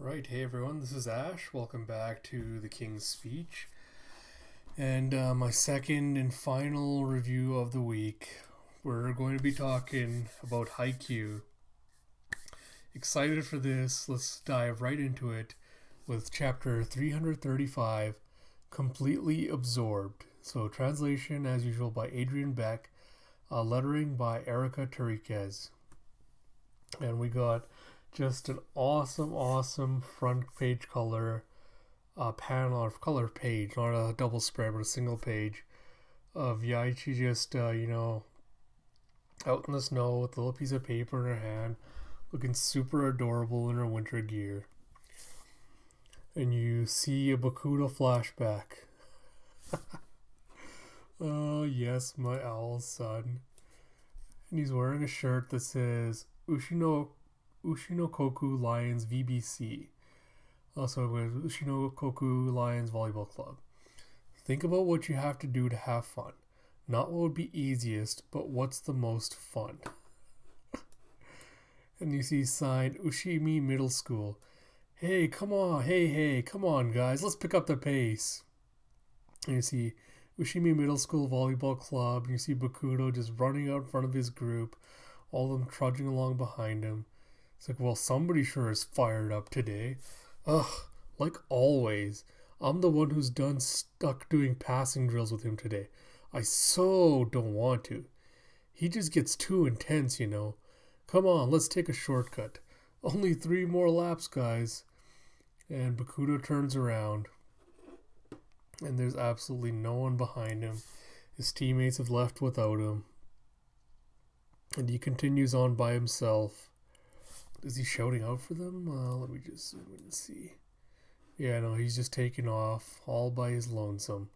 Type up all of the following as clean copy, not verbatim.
Right, hey everyone, this is Ash. Welcome back to The King's Speech. And my second and final review of the week. We're going to be talking about Haikyuu. Excited for this. Let's dive right into it with chapter 335, Completely Absorbed. So, translation as usual by Adrian Beck, lettering by Erica Tariquez. And we got just an awesome front page color panel or color page, not a double spread but a single page of Yaichi just out in the snow with a little piece of paper in her hand, looking super adorable in her winter gear. And you see a Bakudo flashback. Oh yes, my owl son. And he's wearing a shirt that says Ushinokoku Lions VBC. Also with Ushinokoku Lions Volleyball Club. Think about what you have to do to have fun. Not what would be easiest, but what's the most fun. And you see signed Ushimi Middle School. Hey, come on guys, let's pick up the pace. And you see Ushimi Middle School Volleyball Club, and you see Bakudo just running out in front of his group, all of them trudging along behind him. It's like, well, somebody sure is fired up today. Ugh, like always. I'm the one who's stuck doing passing drills with him today. I so don't want to. He just gets too intense, you know. Come on, let's take a shortcut. Only 3 more laps, guys. And Bakudo turns around. And there's absolutely no one behind him. His teammates have left without him. And he continues on by himself. Is he shouting out for them? Let me just zoom in and see. Yeah, no, he's just taking off all by his lonesome.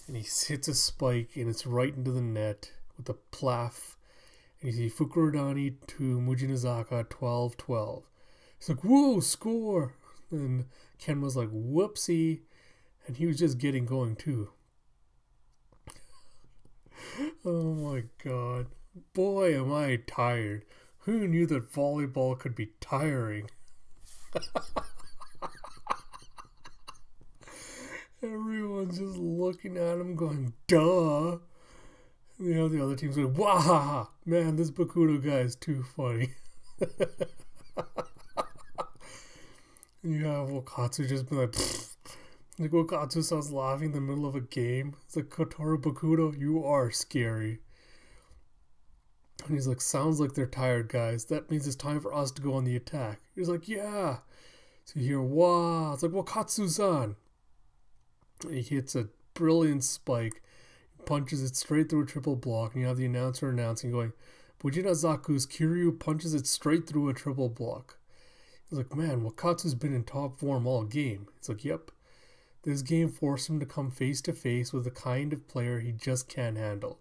And he hits a spike and it's right into the net with a plaff. And you see Fukurodani to Mujinazaka 12-12. He's like, whoa, score! And Ken was like, whoopsie. And he was just getting going too. Oh my god. Boy, am I tired. Who knew that volleyball could be tiring? Everyone's just looking at him going, duh. And the other team's like, wow, man, this Bakudo guy is too funny. You have Wakatsu just be like, pfft. Like Wakatsu starts laughing in the middle of a game. It's like, Kotaro Bakudo, you are scary. And he's like, sounds like they're tired, guys. That means it's time for us to go on the attack. He's like, yeah. So you hear, wow. It's like, Wakatsu-san. And he hits a brilliant spike. Punches it straight through a triple block. And you have the announcer announcing, going, Bujinazaku's Kiryu punches it straight through a triple block. He's like, man, Wakatsu's been in top form all game. It's like, yep. This game forced him to come face to face with the kind of player he just can't handle.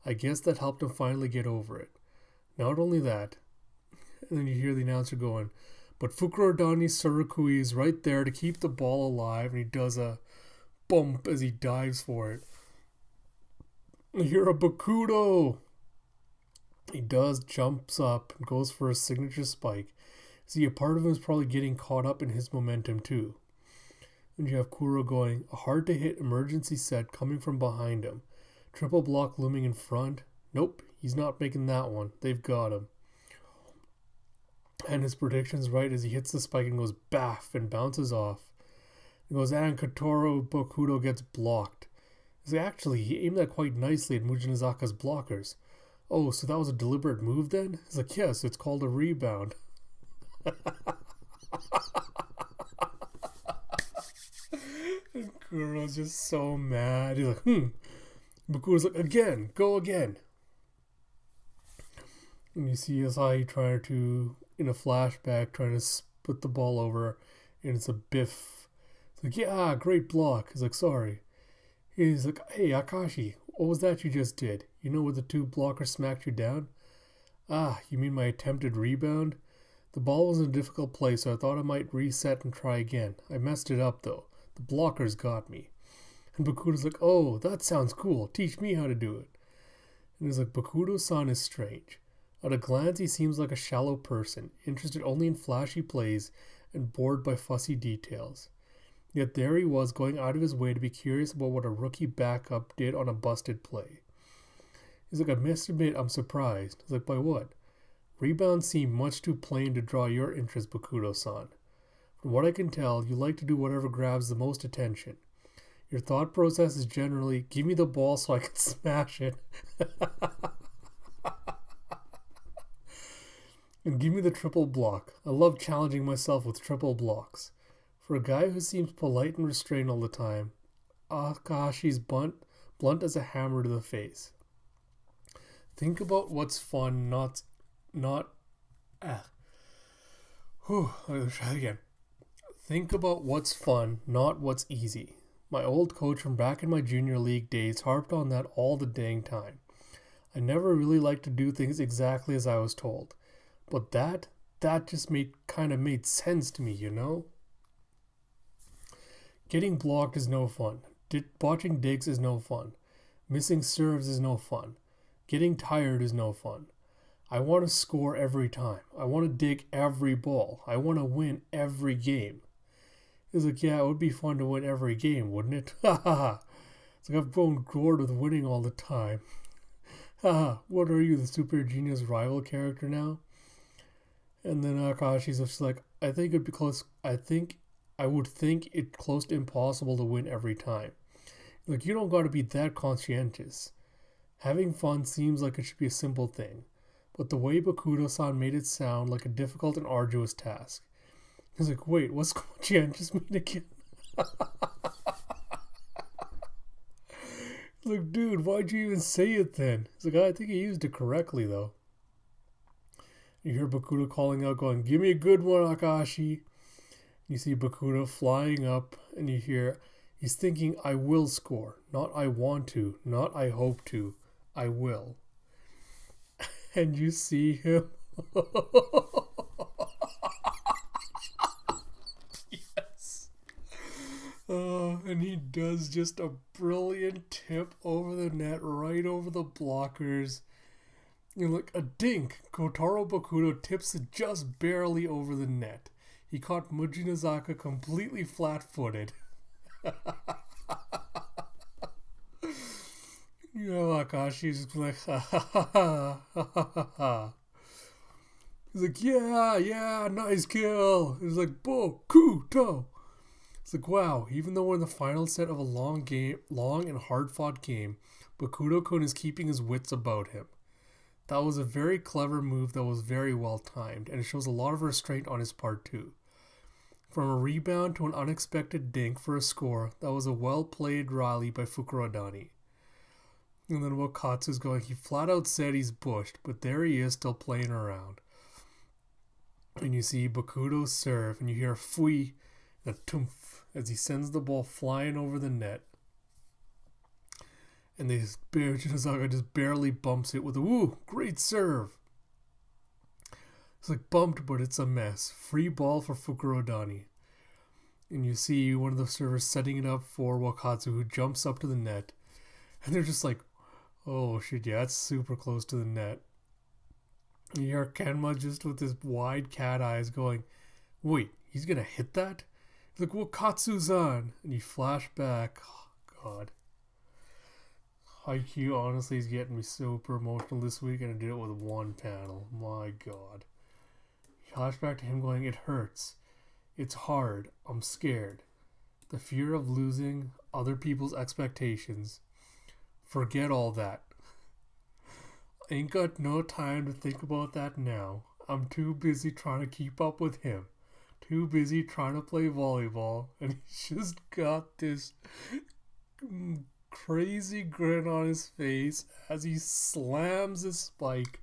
I guess that helped him finally get over it. Not only that, and then you hear the announcer going, but Fukurodani Surukui is right there to keep the ball alive, and he does a bump as he dives for it. And you hear a Bakudo! He jumps up, and goes for a signature spike. See, a part of him is probably getting caught up in his momentum too. And you have Kuro going, a hard-to-hit emergency set coming from behind him. Triple block looming in front. Nope, he's not making that one. They've got him. And his prediction's right as he hits the spike and goes baff and bounces off. He goes, and Kotaro Bakudo gets blocked. Actually, he aimed that quite nicely at Mujinazaka's blockers. Oh, so that was a deliberate move then? He's like, yes, it's called a rebound. And Kuro's just so mad. He's like, Bakudo's like, again, go again. And you see Asai trying to, in a flashback, trying to split the ball over, and it's a biff. It's like, yeah, great block. He's like, sorry. He's like, hey, Akashi, what was that you just did? You know where the 2 blockers smacked you down? Ah, you mean my attempted rebound? The ball was in a difficult place, so I thought I might reset and try again. I messed it up, though. The blockers got me. And Bakudo's like, oh, that sounds cool. Teach me how to do it. And he's like, Bakudo-san is strange. At a glance, he seems like a shallow person, interested only in flashy plays and bored by fussy details. Yet there he was, going out of his way to be curious about what a rookie backup did on a busted play. He's like, I must admit, I'm surprised. He's like, by what? Rebounds seem much too plain to draw your interest, Bakudo-san. From what I can tell, you like to do whatever grabs the most attention. Your thought process is generally, give me the ball so I can smash it. And give me the triple block. I love challenging myself with triple blocks. For a guy who seems polite and restrained all the time, Akashi's blunt as a hammer to the face. Think about what's fun, let me try again. Think about what's fun, not what's easy. My old coach from back in my junior league days harped on that all the dang time. I never really liked to do things exactly as I was told. But that just made sense to me, you know? Getting blocked is no fun. Botching digs is no fun. Missing serves is no fun. Getting tired is no fun. I want to score every time. I want to dig every ball. I want to win every game. It's like, yeah, it would be fun to win every game, wouldn't it? Ha ha ha. It's like I've grown bored with winning all the time. Ha ha. What are you, the super genius rival character now? And then Akashi's just like, I would think it close to impossible to win every time. Like, you don't got to be that conscientious. Having fun seems like it should be a simple thing, but the way Bakudo-san made it sound like a difficult and arduous task. He's like, wait, what's conscientious mean again? He's like, dude, why'd you even say it then? He's like, I think he used it correctly, though. You hear Bakudo calling out, going, give me a good one, Akashi. You see Bakudo flying up, and you hear, he's thinking, I will score. Not I want to, not I hope to, I will. And you see him. Yes. And he does just a brilliant tip over the net, right over the blockers. You're like a dink. Kotaro Bakudo tips it just barely over the net. He caught Mujinazaka completely flat-footed. You know, Akashi's just like, ha ha ha ha ha ha ha. He's like, yeah, nice kill. He's like, Bokuto. It's like, wow, even though we're in the final set of a long and hard-fought game, Bakudo-kun is keeping his wits about him. That was a very clever move that was very well timed, and it shows a lot of restraint on his part too. From a rebound to an unexpected dink for a score, that was a well-played rally by Fukurodani. And then Wakatsu's going, he flat out said he's bushed, but there he is still playing around. And you see Bakudo serve, and you hear a fui and a tumph as he sends the ball flying over the net. And Shinazaga just barely bumps it with a woo, great serve. It's like bumped, but it's a mess. Free ball for Fukurodani. And you see one of the servers setting it up for Wakatsu, who jumps up to the net. And they're just like, oh shit, yeah, it's super close to the net. And you hear Kenma just with his wide cat eyes going, wait, he's gonna hit that? He's like, Wakatsu-san! And you flash back. Oh, God. Haikyuu honestly is getting me super emotional this week, and I did it with one panel. My God. Flashback to him going, it hurts. It's hard. I'm scared. The fear of losing other people's expectations. Forget all that. Ain't got no time to think about that now. I'm too busy trying to keep up with him. Too busy trying to play volleyball. And he's just got this crazy grin on his face as he slams his spike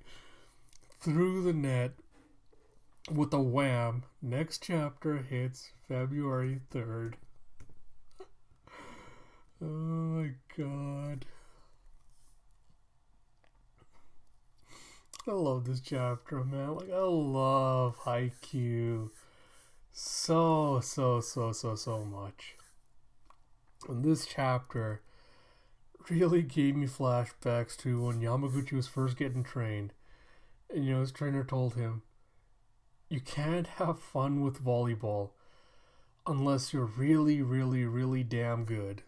through the net with a wham. Next chapter hits February 3rd. Oh my God. I love this chapter, man. Like, I love Haikyuu so much. And this chapter really gave me flashbacks to when Yamaguchi was first getting trained. And his trainer told him, you can't have fun with volleyball unless you're really, really, really damn good.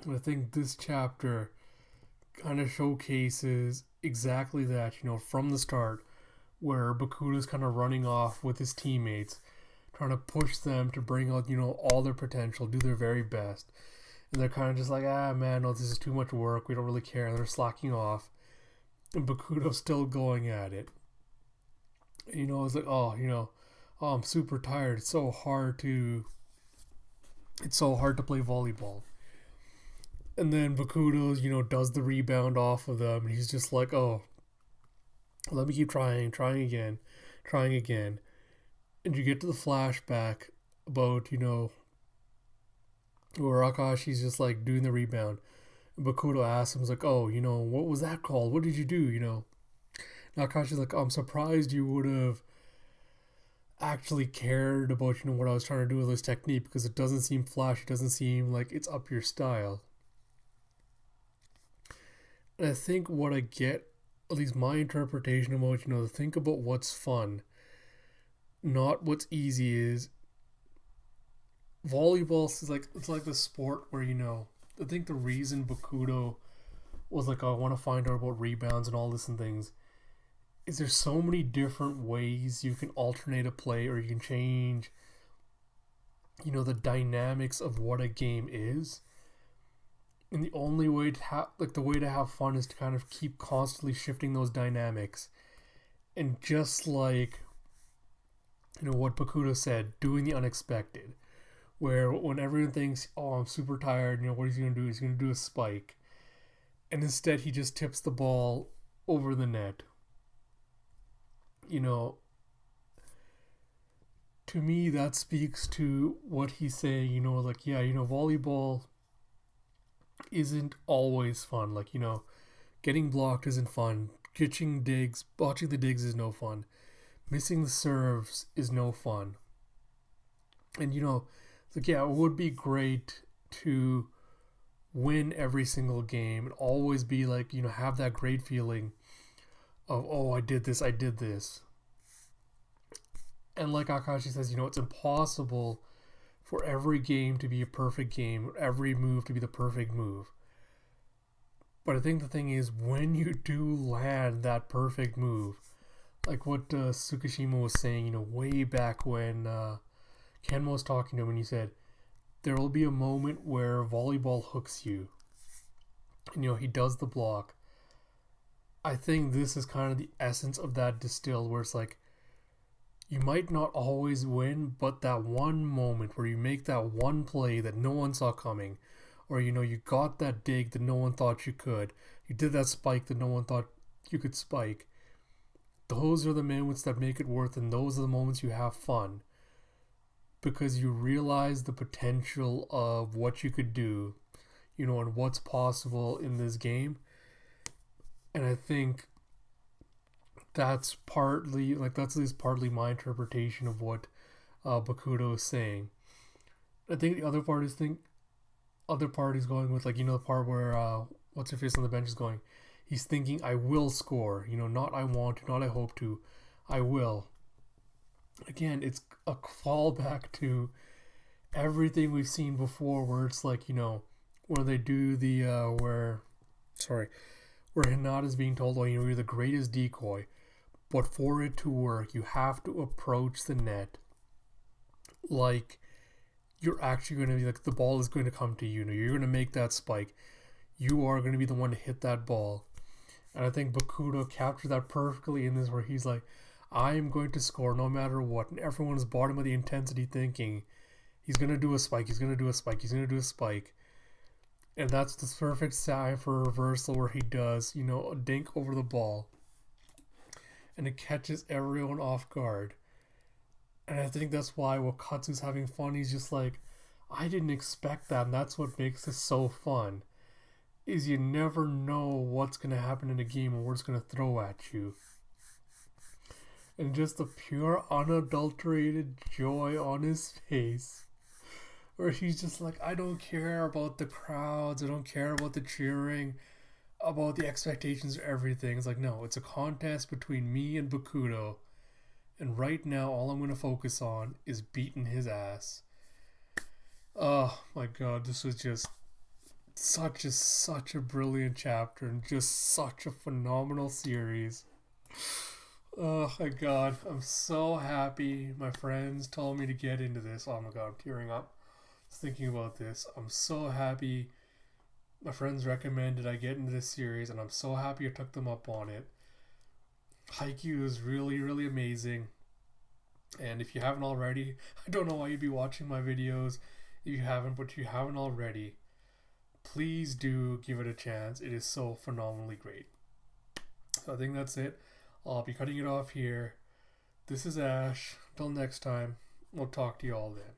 And I think this chapter kind of showcases exactly that, from the start, where Bakuda's kind of running off with his teammates, trying to push them to bring out, all their potential, do their very best. And they're kind of just like, man, no, this is too much work. We don't really care. And they're slacking off. And Bakudo's still going at it. It's like, oh, I'm super tired. It's so hard to play volleyball. And then Bakudo, does the rebound off of them. And he's just like, oh, let me keep trying again. And you get to the flashback about, where Akashi's just like doing the rebound. And Bakudo asks him, like, oh, what was that called? What did you do, And Akashi's like, I'm surprised you would have actually cared about, what I was trying to do with this technique, because it doesn't seem flashy, it doesn't seem like it's up your style. And I think what I get, at least my interpretation about, to think about what's fun, not what's easy, is volleyball is like, it's like the sport where, I think the reason Bakudo was like, oh, I want to find out about rebounds and all this and things, is there's so many different ways you can alternate a play, or you can change, the dynamics of what a game is. And the only way to have fun is to kind of keep constantly shifting those dynamics. And just like, what Bakudo said, doing the unexpected. Where when everyone thinks, oh, I'm super tired, what he's going to do? He's going to do a spike. And instead he just tips the ball over the net. To me that speaks to what he's saying, like, yeah, volleyball isn't always fun. Like, getting blocked isn't fun. Watching the digs is no fun. Missing the serves is no fun. And, it's like, yeah, it would be great to win every single game and always be like, have that great feeling of, oh, I did this. And like Akashi says, it's impossible for every game to be a perfect game, every move to be the perfect move. But I think the thing is, when you do land that perfect move, like what Tsukishima was saying, way back when Kenmo was talking to him, and he said, there will be a moment where volleyball hooks you. And, he does the block. I think this is kind of the essence of that distilled, where it's like, you might not always win, but that one moment where you make that one play that no one saw coming, or, you got that dig that no one thought you could, you did that spike that no one thought you could spike, those are the moments that make it worth, and those are the moments you have fun. Because you realize the potential of what you could do, and what's possible in this game. And I think that's at least partly my interpretation of what Bakudo is saying. I think the other part is going with, like, the part where what's her face on the bench is going, he's thinking, I will score, not I want to, not I hope to, I will. Again, it's a fallback to everything we've seen before, where it's like, where they do the where Hinata's being told, oh, you're the greatest decoy, but for it to work, you have to approach the net like you're actually going to be, like, the ball is going to come to you. You're going to make that spike. You are going to be the one to hit that ball. And I think Bakudo captured that perfectly in this, where he's like, I am going to score no matter what. And everyone's bottom of the intensity thinking, he's going to do a spike, he's going to do a spike, he's going to do a spike. And that's the perfect sign for a reversal, where he does, a dink over the ball. And it catches everyone off guard. And I think that's why Wakatsu's having fun. He's just like, I didn't expect that. And that's what makes this so fun. Is you never know what's going to happen in a game, or what it's going to throw at you. And just the pure, unadulterated joy on his face, where he's just like, I don't care about the crowds, I don't care about the cheering, about the expectations of everything. It's like, no, it's a contest between me and Bakudo. And right now, all I'm going to focus on is beating his ass. Oh my god, this was just such a brilliant chapter and just such a phenomenal series. Oh my god, I'm so happy my friends told me to get into this. Oh my god, I'm tearing up just thinking about this. I'm so happy my friends recommended I get into this series, and I'm so happy I took them up on it. Haikyuu is really, really amazing. And if you haven't already, I don't know why you'd be watching my videos if you haven't, but if you haven't already, please do give it a chance. It is so phenomenally great. So I think that's it. I'll be cutting it off here. This is Ash. Until next time, we'll talk to you all then.